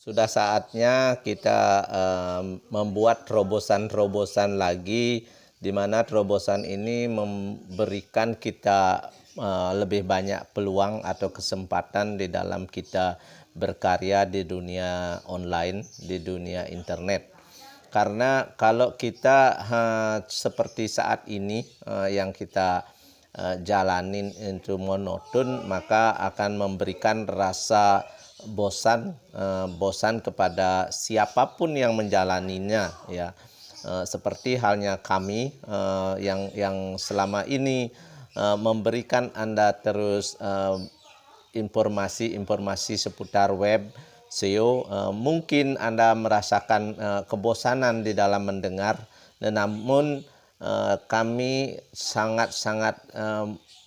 Sudah saatnya kita membuat terobosan-terobosan lagi, di mana terobosan ini memberikan kita lebih banyak peluang atau kesempatan di dalam kita berkarya di dunia online, di dunia internet. Karena kalau kita seperti saat ini yang kita jalanin itu monoton, maka akan memberikan rasa bosan kepada siapapun yang menjalaninya, ya. Seperti halnya kami yang selama ini memberikan Anda terus informasi-informasi seputar web SEO. Mungkin Anda merasakan kebosanan di dalam mendengar, namun kami sangat-sangat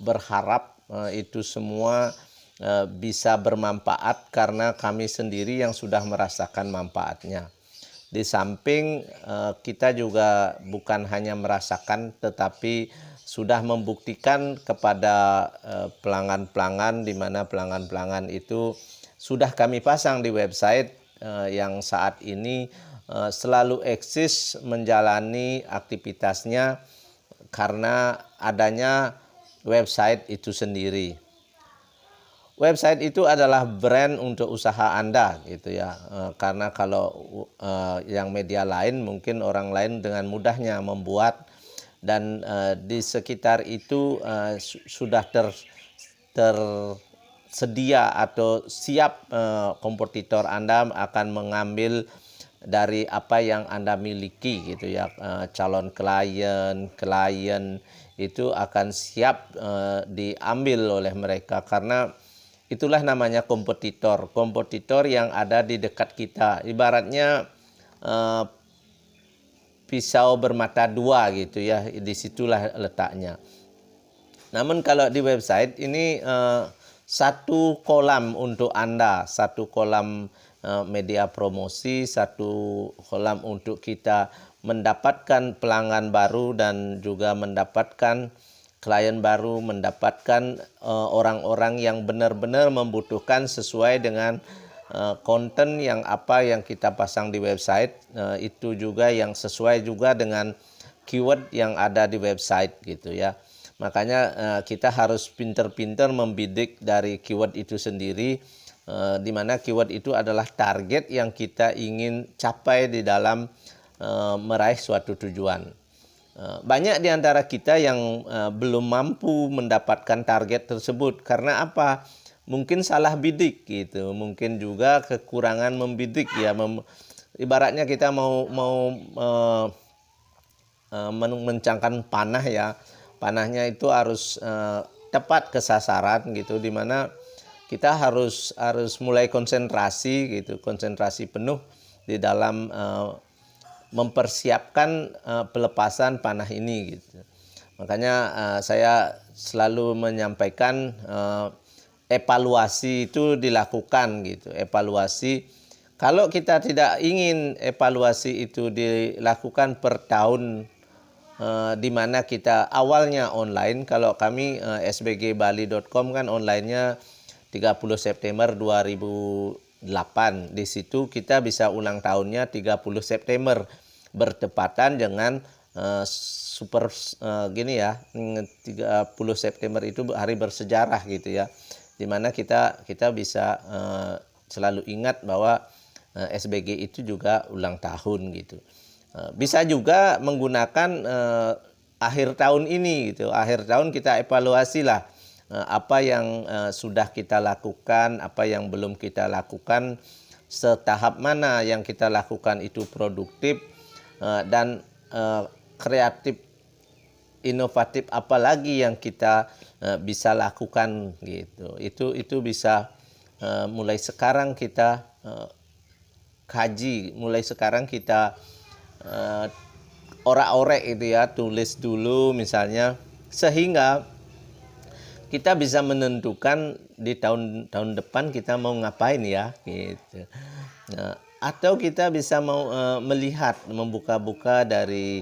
berharap itu semua bisa bermanfaat, karena kami sendiri yang sudah merasakan manfaatnya. Di samping kita juga bukan hanya merasakan, tetapi sudah membuktikan kepada pelanggan-pelanggan, di mana pelanggan-pelanggan itu sudah kami pasang di website yang saat ini selalu eksis menjalani aktivitasnya karena adanya website itu sendiri. Website itu adalah brand untuk usaha Anda, gitu ya. Karena kalau yang media lain mungkin orang lain dengan mudahnya membuat, dan di sekitar itu sudah tersedia atau siap kompetitor Anda akan mengambil dari apa yang Anda miliki, gitu ya. Calon klien itu akan siap diambil oleh mereka, karena itulah namanya kompetitor yang ada di dekat kita. Ibaratnya pisau bermata dua, gitu ya. Disitulah letaknya. Namun kalau di website ini satu kolam untuk Anda, satu kolam media promosi, satu kolam untuk kita mendapatkan pelanggan baru dan juga mendapatkan klien baru, mendapatkan orang-orang yang benar-benar membutuhkan sesuai dengan konten yang apa yang kita pasang di website, itu juga yang sesuai juga dengan keyword yang ada di website, gitu ya. Makanya kita harus pinter-pinter membidik dari keyword itu sendiri, di mana keyword itu adalah target yang kita ingin capai di dalam meraih suatu tujuan. Banyak di antara kita yang belum mampu mendapatkan target tersebut. Karena apa? Mungkin salah bidik, gitu. Mungkin juga kekurangan membidik, ya. Ibaratnya kita mau mencangkan panah, ya. Panahnya itu harus tepat ke sasaran, gitu. Dimana kita harus mulai konsentrasi, gitu. Konsentrasi penuh di dalam mempersiapkan pelepasan panah ini, gitu. Makanya saya selalu menyampaikan evaluasi itu dilakukan, gitu. Evaluasi, kalau kita tidak ingin evaluasi itu dilakukan per tahun, di mana kita awalnya online. Kalau kami sbgbali.com kan onlinenya 30 September 2008. Di situ kita bisa ulang tahunnya 30 September, bertepatan dengan gini ya, 30 September itu hari bersejarah, gitu ya. Dimana kita bisa selalu ingat bahwa SBG itu juga ulang tahun, gitu. Bisa juga menggunakan akhir tahun ini, gitu. Akhir tahun kita evaluasi lah apa yang sudah kita lakukan, apa yang belum kita lakukan, setahap mana yang kita lakukan itu produktif, dan kreatif, inovatif apa lagi yang kita bisa lakukan, gitu. Itu bisa mulai sekarang kita kaji, mulai sekarang kita orak-orek, itu ya, tulis dulu misalnya, sehingga kita bisa menentukan di tahun depan kita mau ngapain, ya, gitu. Nah, atau kita bisa mau melihat, membuka-buka dari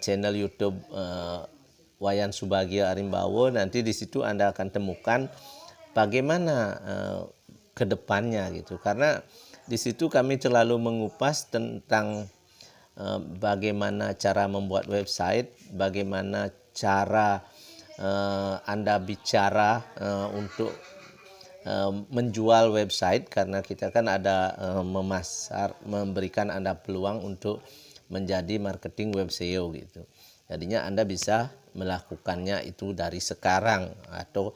channel YouTube Wayan Subagio Arimbawo. Nanti di situ Anda akan temukan bagaimana ke depannya, gitu. Karena Di situ kami selalu mengupas tentang bagaimana cara membuat website, bagaimana cara Anda bicara untuk menjual website, karena kita kan ada memberikan Anda peluang untuk menjadi marketing web SEO gitu. Jadinya Anda bisa melakukannya itu dari sekarang atau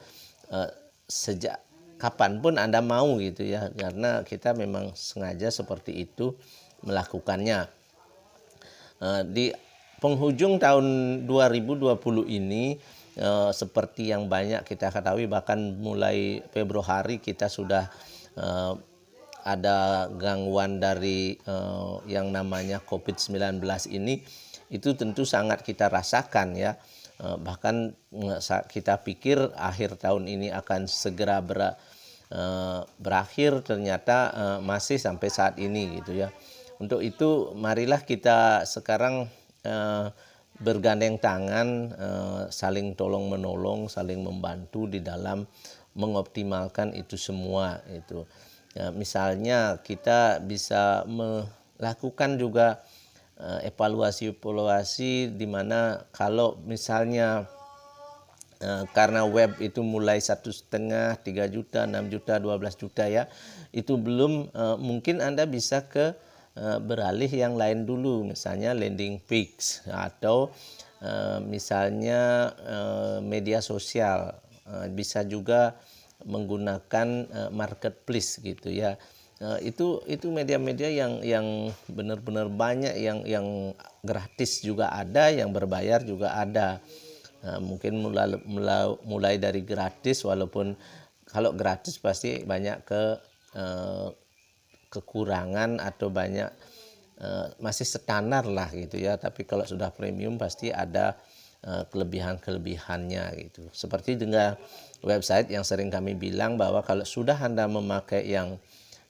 sejak kapanpun Anda mau gitu ya, karena kita memang sengaja seperti itu melakukannya. Di penghujung tahun 2020 ini seperti yang banyak kita ketahui, bahkan mulai Februari kita sudah ada gangguan dari yang namanya COVID-19 ini, itu tentu sangat kita rasakan ya. Bahkan kita pikir akhir tahun ini akan segera berakhir, ternyata masih sampai saat ini gitu ya. Untuk itu marilah kita sekarang bergandeng tangan, saling tolong menolong, saling membantu di dalam mengoptimalkan itu semua itu. Ya, misalnya kita bisa melakukan juga evaluasi di mana kalau misalnya karena web itu mulai 1,5, 3 juta, 6 juta, 12 juta ya, itu belum, mungkin Anda bisa beralih yang lain dulu, misalnya landing page atau misalnya media sosial, bisa juga menggunakan marketplace gitu ya. Itu media-media yang benar-benar banyak, yang gratis juga ada, yang berbayar juga ada. Mungkin mulai dari gratis, walaupun kalau gratis pasti banyak kekurangan atau banyak masih standar lah gitu ya. Tapi kalau sudah premium pasti ada kelebihannya gitu. Seperti dengan website yang sering kami bilang bahwa kalau sudah Anda memakai yang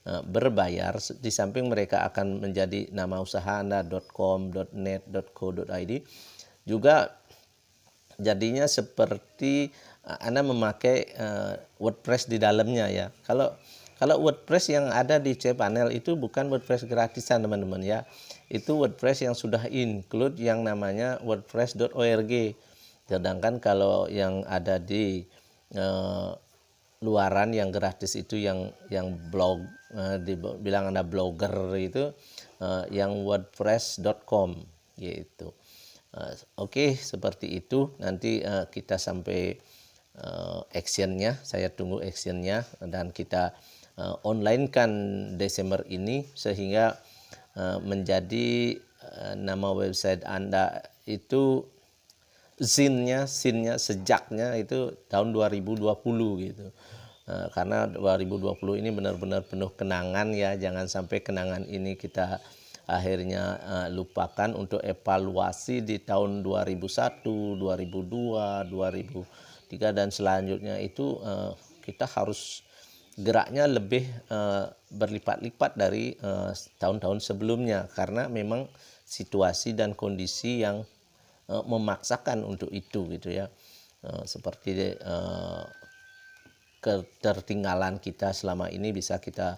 berbayar, di samping mereka akan menjadi nama usaha Anda .com, .net, .co.id, juga jadinya seperti Anda memakai WordPress di dalamnya ya. Kalau WordPress yang ada di cPanel itu bukan WordPress gratisan teman-teman ya. Itu WordPress yang sudah include yang namanya wordpress.org. Sedangkan kalau yang ada di luaran yang gratis itu yang blog, dibilang Anda blogger itu, yang wordpress.com gitu. Oke, seperti itu. Nanti kita sampai actionnya, saya tunggu actionnya, dan kita online kan Desember ini, sehingga menjadi nama website Anda itu sinnya sejaknya itu tahun 2020 gitu. Karena 2020 ini benar-benar penuh kenangan ya, jangan sampai kenangan ini kita akhirnya lupakan. Untuk evaluasi di tahun 2001, 2002, 2003 dan selanjutnya itu kita harus geraknya lebih berlipat-lipat dari tahun-tahun sebelumnya, karena memang situasi dan kondisi yang memaksakan untuk itu gitu ya. Seperti ketertinggalan kita selama ini bisa kita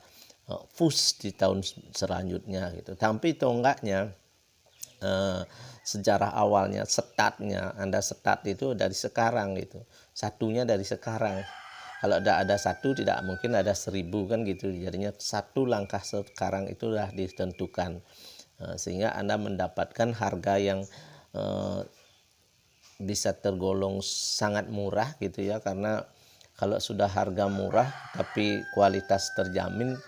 push di tahun selanjutnya gitu. Tapi tonggaknya sejarah awalnya, startnya, Anda start itu dari sekarang gitu. Satunya dari sekarang. Kalau ada satu, tidak mungkin ada 1.000 kan gitu. Jadinya satu langkah sekarang itu sudah ditentukan, sehingga Anda mendapatkan harga yang bisa tergolong sangat murah gitu ya. Karena kalau sudah harga murah tapi kualitas terjamin,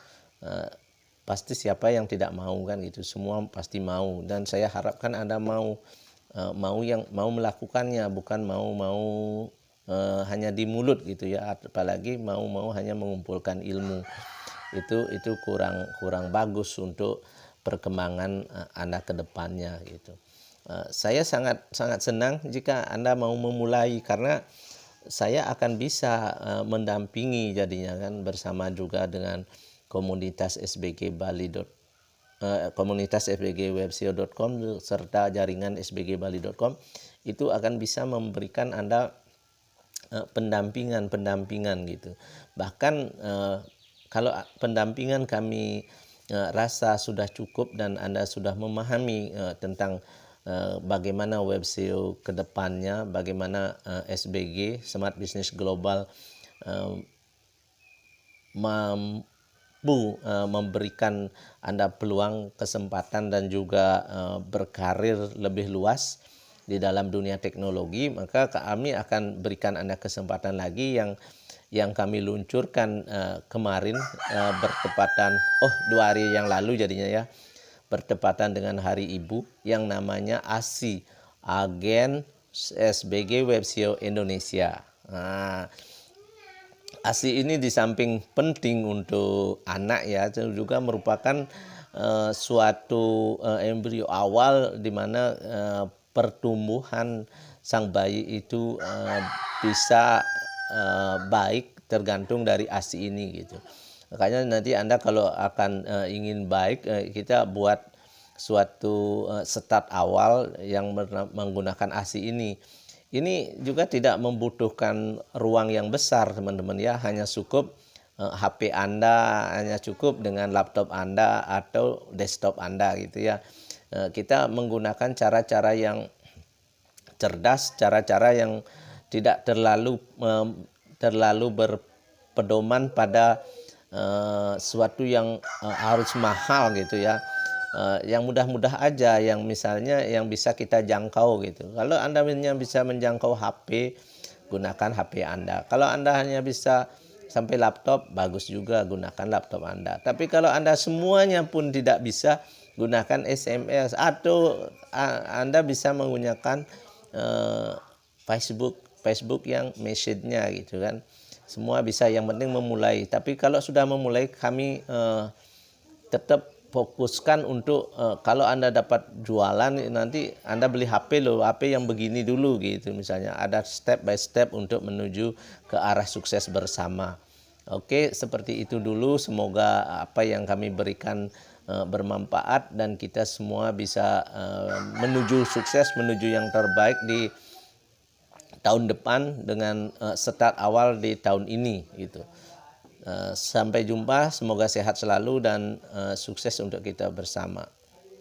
pasti siapa yang tidak mau kan gitu. Semua pasti mau, dan saya harapkan Anda mau melakukannya, bukan mau hanya di mulut gitu ya. Apalagi mau hanya mengumpulkan ilmu, itu kurang bagus untuk perkembangan Anda ke depannya gitu. Saya sangat senang jika Anda mau memulai, karena saya akan bisa mendampingi jadinya kan, bersama juga dengan komunitas SBG Bali, komunitas sbgwebseo.com serta jaringan sbgbali.com, itu akan bisa memberikan Anda pendampingan gitu. Bahkan kalau pendampingan kami rasa sudah cukup dan Anda sudah memahami tentang bagaimana web SEO ke depannya, bagaimana SBG Smart Business Global mampu memberikan Anda peluang, kesempatan dan juga berkarir lebih luas di dalam dunia teknologi, maka kami akan berikan Anda kesempatan lagi yang kami luncurkan kemarin bertepatan 2 hari yang lalu jadinya ya, bertepatan dengan Hari Ibu, yang namanya ASI, Agen SBG Web SEO Indonesia. Nah, ASI ini di samping penting untuk anak ya, juga merupakan suatu embrio awal di mana pertumbuhan sang bayi itu bisa baik tergantung dari ASI ini gitu. Makanya nanti Anda kalau akan ingin baik, kita buat suatu start awal yang menggunakan ASI ini. Ini juga tidak membutuhkan ruang yang besar teman-teman ya, hanya cukup HP Anda, hanya cukup dengan laptop Anda atau desktop Anda gitu ya. Kita menggunakan cara-cara yang cerdas, cara-cara yang tidak terlalu berpedoman pada sesuatu yang harus mahal gitu ya. Yang mudah-mudah aja, yang misalnya yang bisa kita jangkau gitu. Kalau Anda hanya bisa menjangkau HP, gunakan HP Anda. Kalau Anda hanya bisa sampai laptop, bagus juga, gunakan laptop Anda. Tapi kalau Anda semuanya pun tidak bisa, gunakan SMS atau Anda bisa menggunakan Facebook yang message-nya gitu kan. Semua bisa, yang penting memulai. Tapi kalau sudah memulai, kami tetap fokuskan untuk kalau Anda dapat jualan, nanti Anda beli HP loh, HP yang begini dulu gitu misalnya. Ada step by step untuk menuju ke arah sukses bersama. Oke, seperti itu dulu. Semoga apa yang kami berikan bermanfaat dan kita semua bisa menuju sukses, menuju yang terbaik di tahun depan dengan start awal di tahun ini gitu. Sampai jumpa, semoga sehat selalu dan sukses untuk kita bersama.